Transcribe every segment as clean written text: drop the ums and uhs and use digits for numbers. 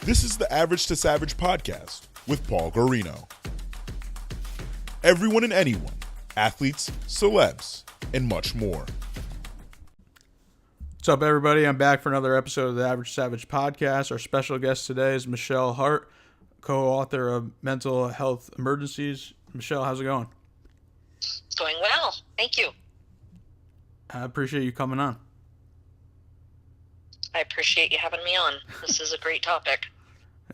This is the Average to Savage podcast with Paul Guarino. Everyone and anyone, athletes, celebs, and much more. What's up, everybody? I'm back for another episode of the Average Savage podcast. Our special guest today is Michele Hart, co-author of Mental Health Emergencies. Michele, how's it going? It's going well. Thank you. I appreciate you coming on. I appreciate you having me on. This is a great topic.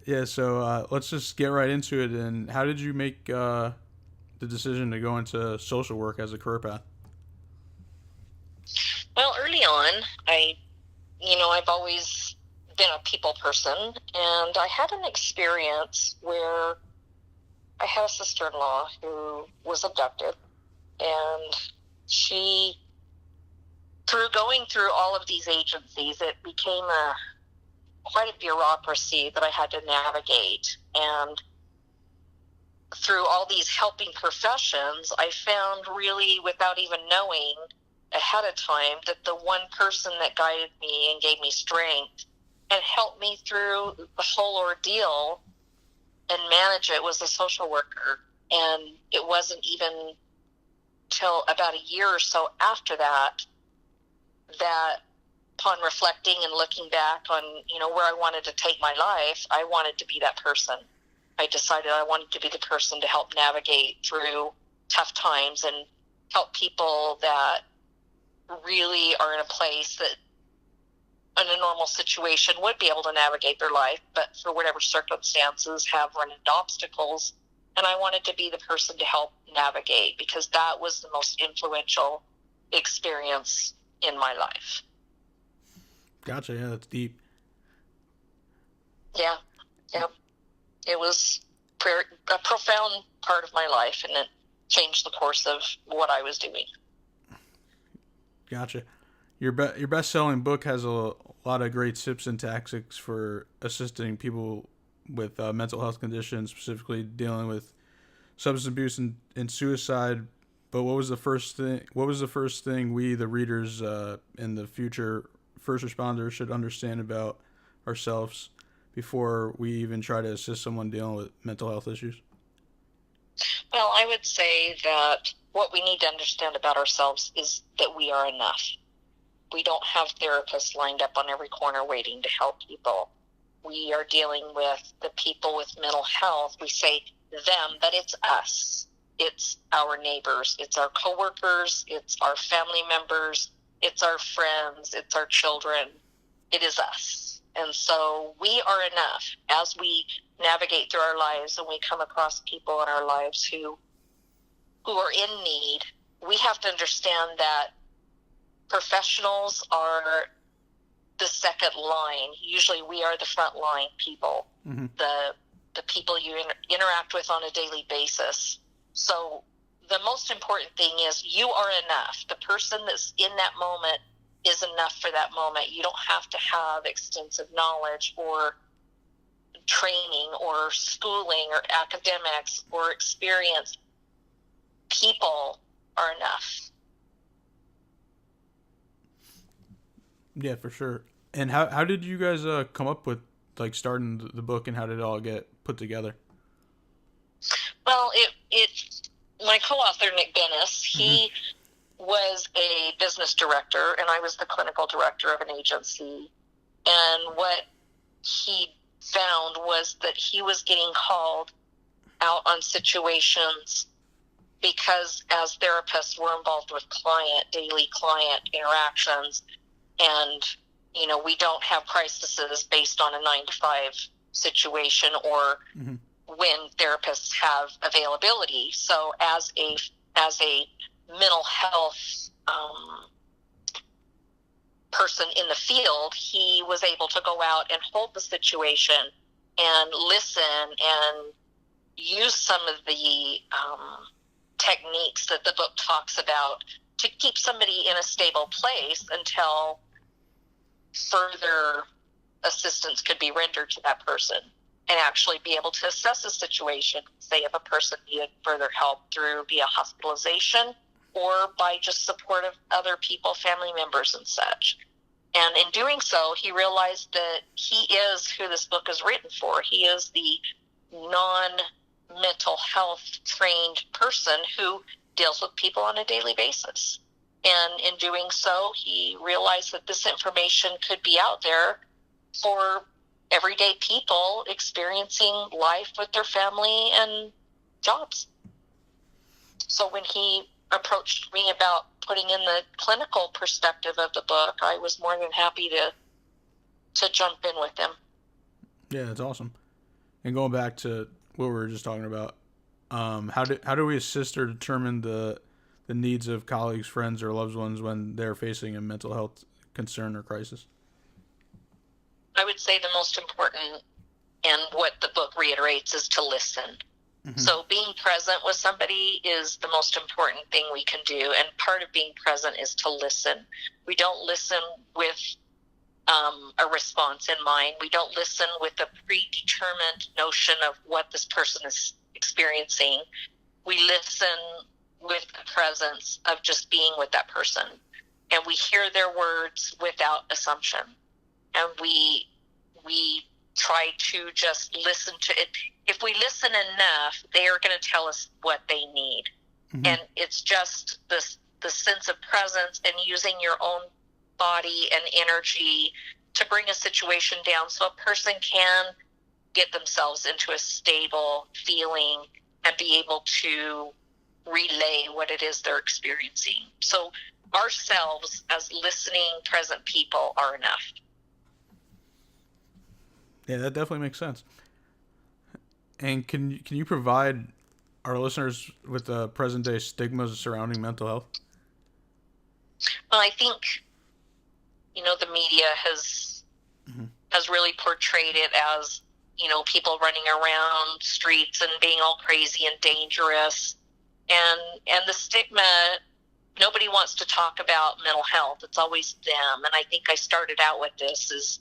Yeah, so let's just get right into it. And how did you make the decision to go into social work as a career path? Well, early on, I've always been a people person, and I had an experience where I had a sister-in-law who was abducted, and she, through going through all of these agencies, it became quite a bureaucracy that I had to navigate. And through all these helping professions, I found, really without even knowing ahead of time, that the one person that guided me and gave me strength and helped me through the whole ordeal and manage it was a social worker. And it wasn't even till about a year or so after that upon reflecting and looking back on, where I wanted to take my life, I wanted to be that person. I decided I wanted to be the person to help navigate through tough times and help people that really are in a place that in a normal situation would be able to navigate their life, but for whatever circumstances have run into obstacles. And I wanted to be the person to help navigate, because that was the most influential experience in my life. Gotcha. Yeah, that's deep. Yeah. It was a profound part of my life, and it changed the course of what I was doing. Gotcha. Your best-selling book has a lot of great tips and tactics for assisting people with mental health conditions, specifically dealing with substance abuse and suicide. But what was the first thing we, the readers, in the future first responders, should understand about ourselves before we even try to assist someone dealing with mental health issues? Well, I would say that what we need to understand about ourselves is that we are enough. We don't have therapists lined up on every corner waiting to help people. We are dealing with the people with mental health. We say them, but it's us. It's our neighbors. It's our coworkers. It's our family members. It's our friends. It's our children. It is us. And so we are enough as we navigate through our lives, and we come across people in our lives who are in need. We have to understand that professionals are the second line. Usually we are the front line people, mm-hmm. the people you interact with on a daily basis. So the most important thing is you are enough. The person that's in that moment is enough for that moment. You don't have to have extensive knowledge or training or schooling or academics or experience. People are enough. Yeah, for sure. And how did you guys come up with starting the book, and how did it all get put together? Well, my co-author, Nick Bennis, he was a business director, and I was the clinical director of an agency. And what he found was that he was getting called out on situations because as therapists, we're involved with daily client interactions, and we don't have crises based on a 9-to-5 situation or when therapists have availability. So as a mental health person in the field, he was able to go out and hold the situation and listen and use some of the techniques that the book talks about to keep somebody in a stable place until further assistance could be rendered to that person, and actually be able to assess a situation, say if a person needed further help through via hospitalization or by just support of other people, family members and such. And in doing so, he realized that he is who this book is written for. He is the non-mental health trained person who deals with people on a daily basis. And in doing so, he realized that this information could be out there for everyday people experiencing life with their family and jobs. So when he approached me about putting in the clinical perspective of the book, I was more than happy to jump in with him. Yeah, that's awesome. And going back to what we were just talking about, how do we assist or determine the needs of colleagues, friends, or loved ones when they're facing a mental health concern or crisis? I would say the most important, and what the book reiterates, is to listen. Mm-hmm. So being present with somebody is the most important thing we can do, and part of being present is to listen. We don't listen with a response in mind. We don't listen with a predetermined notion of what this person is experiencing. We listen with the presence of just being with that person, and we hear their words without assumption, and we try to just listen to it. If we listen enough, they are going to tell us what they need. Mm-hmm. And it's just the sense of presence and using your own body and energy to bring a situation down so a person can get themselves into a stable feeling and be able to relay what it is they're experiencing. So ourselves as listening, present people are enough. Yeah, that definitely makes sense. And can you provide our listeners with the present day stigmas surrounding mental health? Well, I think, the media has really portrayed it as, people running around streets and being all crazy and dangerous. And the stigma, nobody wants to talk about mental health. It's always them. And I think I started out with this is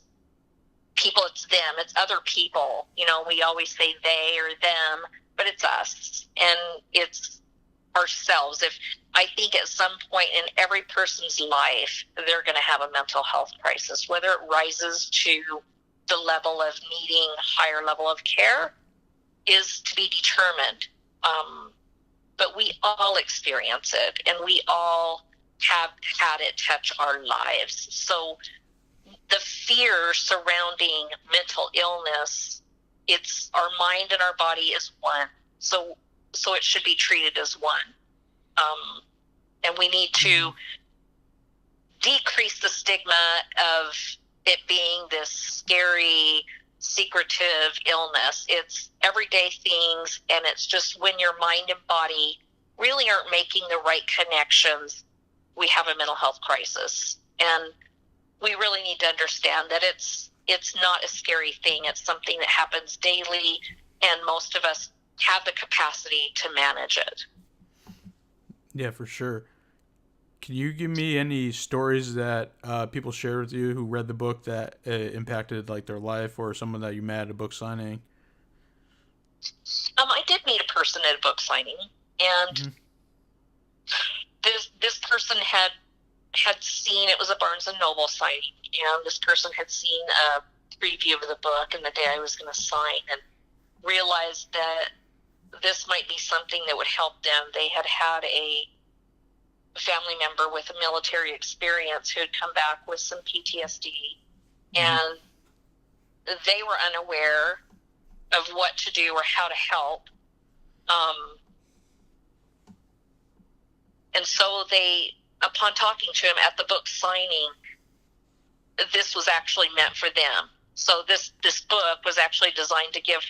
people, it's them, it's other people. We always say they or them, but it's us and it's ourselves. If I think at some point in every person's life, they're going to have a mental health crisis, whether it rises to the level of needing a higher level of care is to be determined. But we all experience it, and we all have had it touch our lives. So the fear surrounding mental illness, it's our mind and our body is one. So it should be treated as one. And we need to decrease the stigma of it being this scary, secretive illness. It's everyday things, and it's just when your mind and body really aren't making the right connections, we have a mental health crisis. And we really need to understand that it's not a scary thing. It's something that happens daily, and most of us have the capacity to manage it. Yeah, for sure. Can you give me any stories that people shared with you who read the book that impacted like their life, or someone that you met at a book signing? I did meet a person at a book signing, and this person had seen, it was a Barnes & Noble signing, and this person had seen a preview of the book and the day I was going to sign, and realized that this might be something that would help them. They had a family member with a military experience who had come back with some PTSD, and they were unaware of what to do or how to help. And so they, upon talking to him at the book signing, this was actually meant for them. So this book was actually designed to give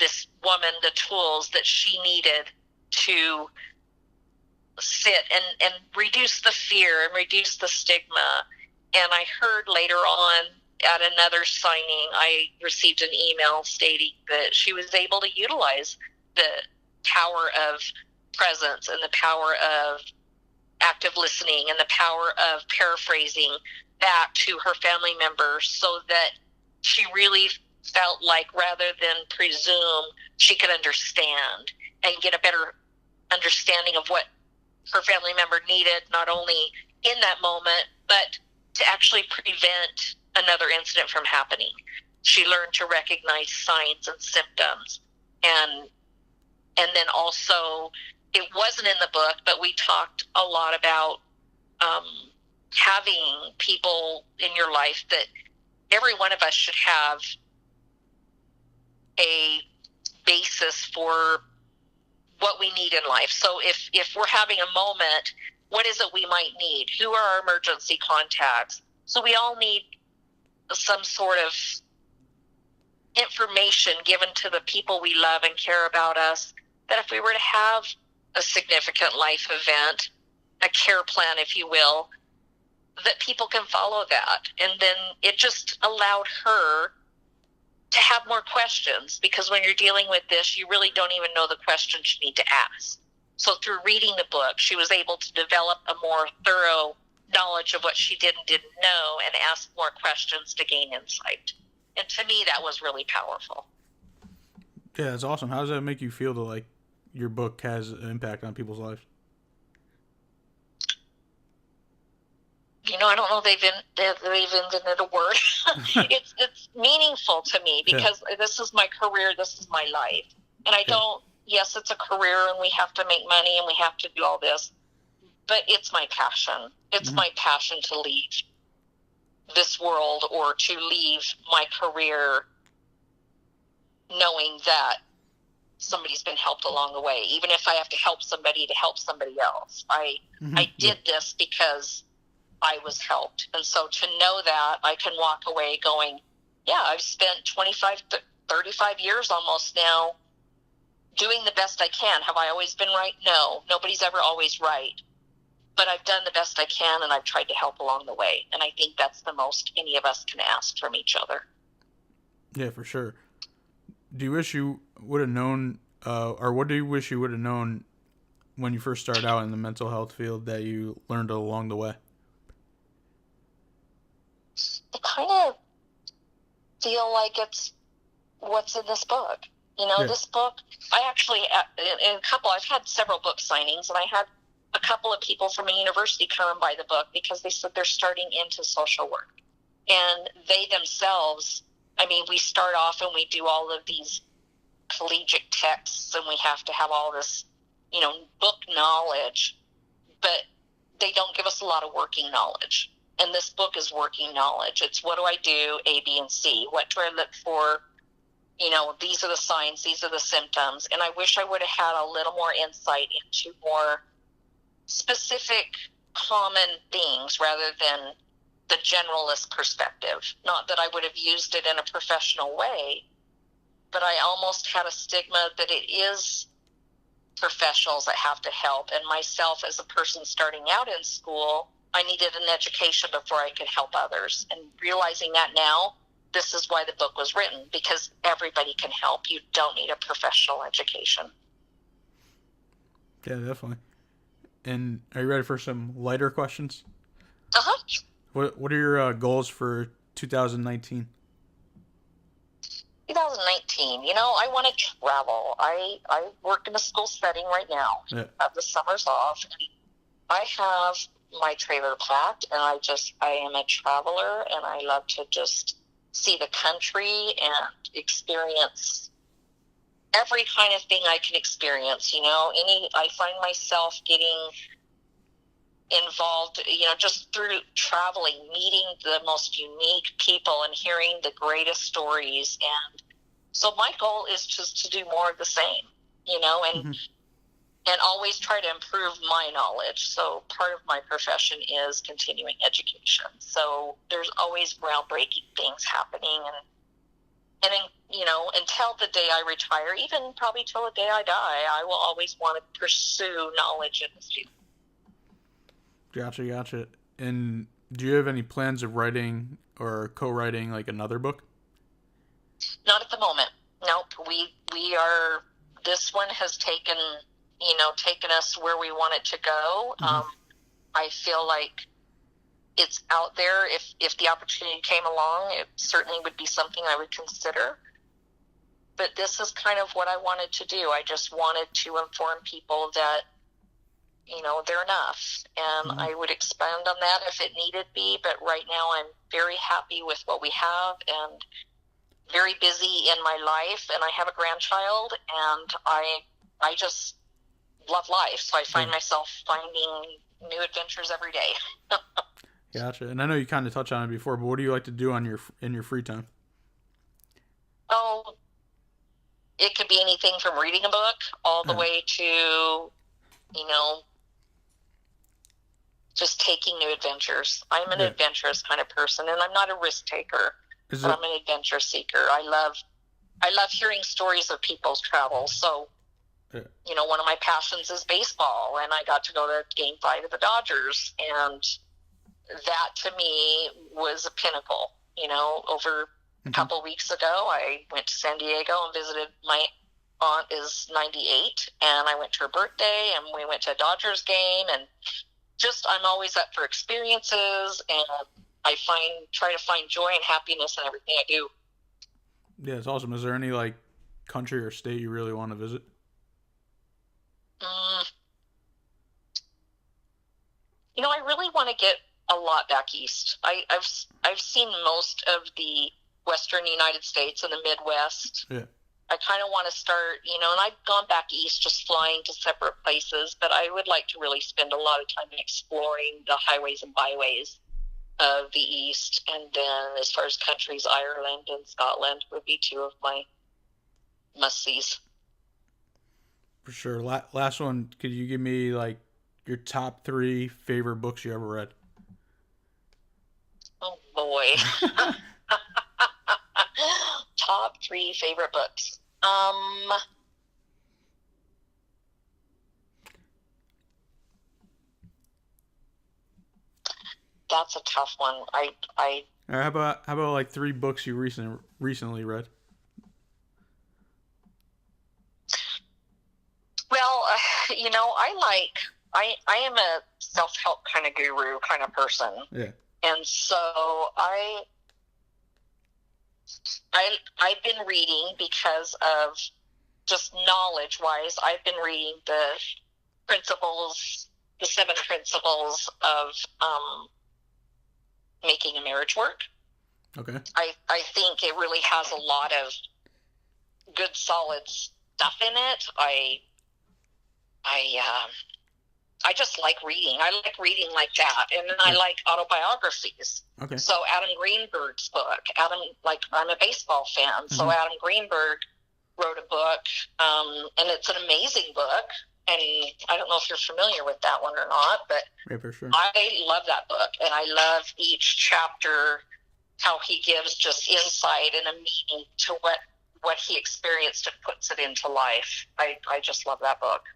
this woman the tools that she needed to sit and reduce the fear and reduce the stigma. And I heard later on at another signing, I received an email stating that she was able to utilize the power of presence and the power of active listening and the power of paraphrasing back to her family members, so that she really felt like, rather than presume, she could understand and get a better understanding of what her family member needed, not only in that moment, but to actually prevent another incident from happening. She learned to recognize signs and symptoms. And then also, it wasn't in the book, but we talked a lot about having people in your life that every one of us should have a basis for what we need in life. So if we're having a moment, what is it we might need? Who are our emergency contacts? So we all need some sort of information given to the people we love and care about us, that if we were to have a significant life event, a care plan, if you will, that people can follow that. And then it just allowed her to have more questions, because when you're dealing with this, you really don't even know the questions you need to ask. So through reading the book, she was able to develop a more thorough knowledge of what she did and didn't know, and ask more questions to gain insight. And to me, that was really powerful. Yeah, that's awesome. How does that make you feel to, like, your book has an impact on people's lives? You know, I don't know they've invented a word. It's meaningful to me, because this is my career, this is my life. And I don't, yes, it's a career and we have to make money and we have to do all this, but it's my passion. It's my passion to leave this world, or to leave my career knowing that somebody's been helped along the way, even if I have to help somebody to help somebody else. I did this because I was helped. And so to know that, I can walk away going, yeah, I've spent 25, 35 years almost now doing the best I can. Have I always been right? No. Nobody's ever always right. But I've done the best I can, and I've tried to help along the way. And I think that's the most any of us can ask from each other. Yeah, for sure. Do you wish you would have known, or what do you wish you would have known when you first started out in the mental health field that you learned along the way? I kind of feel like it's what's in this book. You know, this book, I actually, I've had several book signings, and I had a couple of people from a university come and buy the book because they said they're starting into social work. And they themselves, I mean, we start off and we do all of these collegiate texts, and we have to have all this, you know, book knowledge, but they don't give us a lot of working knowledge. And this book is working knowledge. It's what do I do, A, B, and C? What do I look for? You know, these are the signs, these are the symptoms. And I wish I would have had a little more insight into more specific, common things rather than the generalist perspective. Not that I would have used it in a professional way, but I almost had a stigma that it is professionals that have to help. And myself, as a person starting out in school, I needed an education before I could help others. And realizing that now, this is why the book was written, because everybody can help. You don't need a professional education. Yeah, definitely. And are you ready for some lighter questions? Uh-huh. What are your goals for 2019? 2019, you know, I want to travel. I work in a school setting right now. Yeah. The summer's off. And I have my trailer packed, and I am a traveler, and I love to just see the country and experience every kind of thing I can experience. You know, I find myself getting involved, you know, just through traveling, meeting the most unique people and hearing the greatest stories. And so my goal is just to do more of the same, you know, and always try to improve my knowledge. So part of my profession is continuing education. So there's always groundbreaking things happening. And you know, until the day I retire, even probably till the day I die, I will always want to pursue knowledge in this field. Gotcha. And do you have any plans of writing or co-writing like another book? Not at the moment. Nope. We are, this one has taken us where we want it to go. I feel like it's out there. If the opportunity came along, it certainly would be something I would consider. But this is kind of what I wanted to do. I just wanted to inform people that they're enough. And I would expand on that if it needed be, but right now I'm very happy with what we have and very busy in my life, and I have a grandchild, and I just love life, so I find myself finding new adventures every day. Gotcha. And I know you kind of touched on it before, but what do you like to do in your free time? Oh, it could be anything from reading a book all the way to, just taking new adventures. I'm an adventurous kind of person, and I'm not a risk taker, but I'm an adventure seeker. I love hearing stories of people's travels. So, one of my passions is baseball, and I got to go to Game 5 of the Dodgers, and that to me was a pinnacle. Over a couple weeks ago, I went to San Diego and visited my aunt is 98, and I went to her birthday, and we went to a Dodgers game, and just I'm always up for experiences, and I try to find joy and happiness in everything I do. Yeah, it's awesome. Is there any country or state you really want to visit? I really want to get a lot back east. I've seen most of the Western United States and the Midwest. Yeah. I kind of want to start, and I've gone back east just flying to separate places, but I would like to really spend a lot of time exploring the highways and byways of the East. And then as far as countries, Ireland and Scotland would be two of my must-sees. For sure. Last one, could you give me your top 3 favorite books you ever read? Oh boy. Top 3 favorite books. That's a tough one. How about 3 books you recently read? Well, I am a self-help kind of guru kind of person. Yeah. And so I've been reading because of just knowledge-wise. I've been reading the 7 principles of making a marriage work. Okay. I think it really has a lot of good, solid stuff in it. I just like reading. I like reading like that, and then I like autobiographies. Okay. So Adam Greenberg's book. I'm a baseball fan, so Adam Greenberg wrote a book, and it's an amazing book. And I don't know if you're familiar with that one or not, but yeah, for sure. I love that book, and I love each chapter, how he gives just insight and a meaning to what he experienced and puts it into life. I just love that book.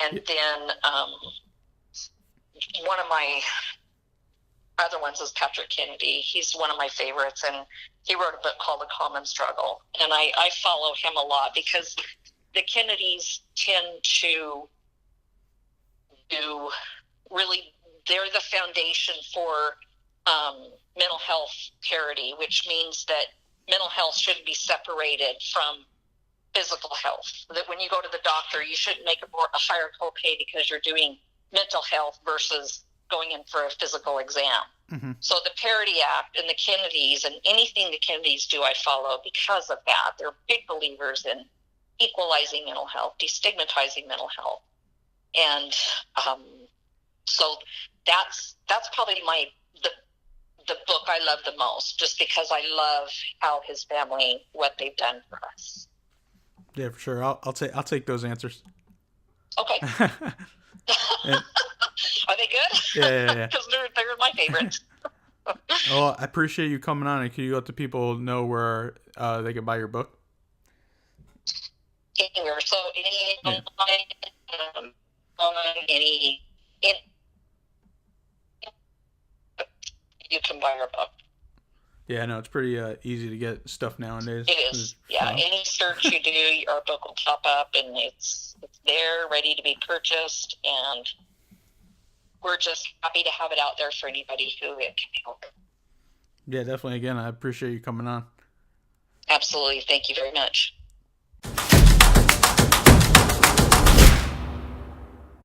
And then one of my other ones is Patrick Kennedy. He's one of my favorites, and he wrote a book called The Common Struggle. And I follow him a lot because the Kennedys tend to they're the foundation for mental health parity, which means that mental health shouldn't be separated from physical health. That when you go to the doctor, you shouldn't make a higher copay because you're doing mental health versus going in for a physical exam. Mm-hmm. So the Parity Act and the Kennedys and anything the Kennedys do, I follow because of that. They're big believers in equalizing mental health, destigmatizing mental health. And so that's probably the book I love the most, just because I love how his family, what they've done for us. Yeah, for sure. I'll take those answers. Okay. Are they good? Yeah. Because they're my favorites. Well, I appreciate you coming on, and can you let the people know where they can buy your book? Anywhere. So any you can buy our book. Yeah, no, it's pretty easy to get stuff nowadays. It is. Yeah, any search you do, our book will pop up, and it's there, ready to be purchased, and we're just happy to have it out there for anybody who it can help. Yeah, definitely. Again, I appreciate you coming on. Absolutely. Thank you very much.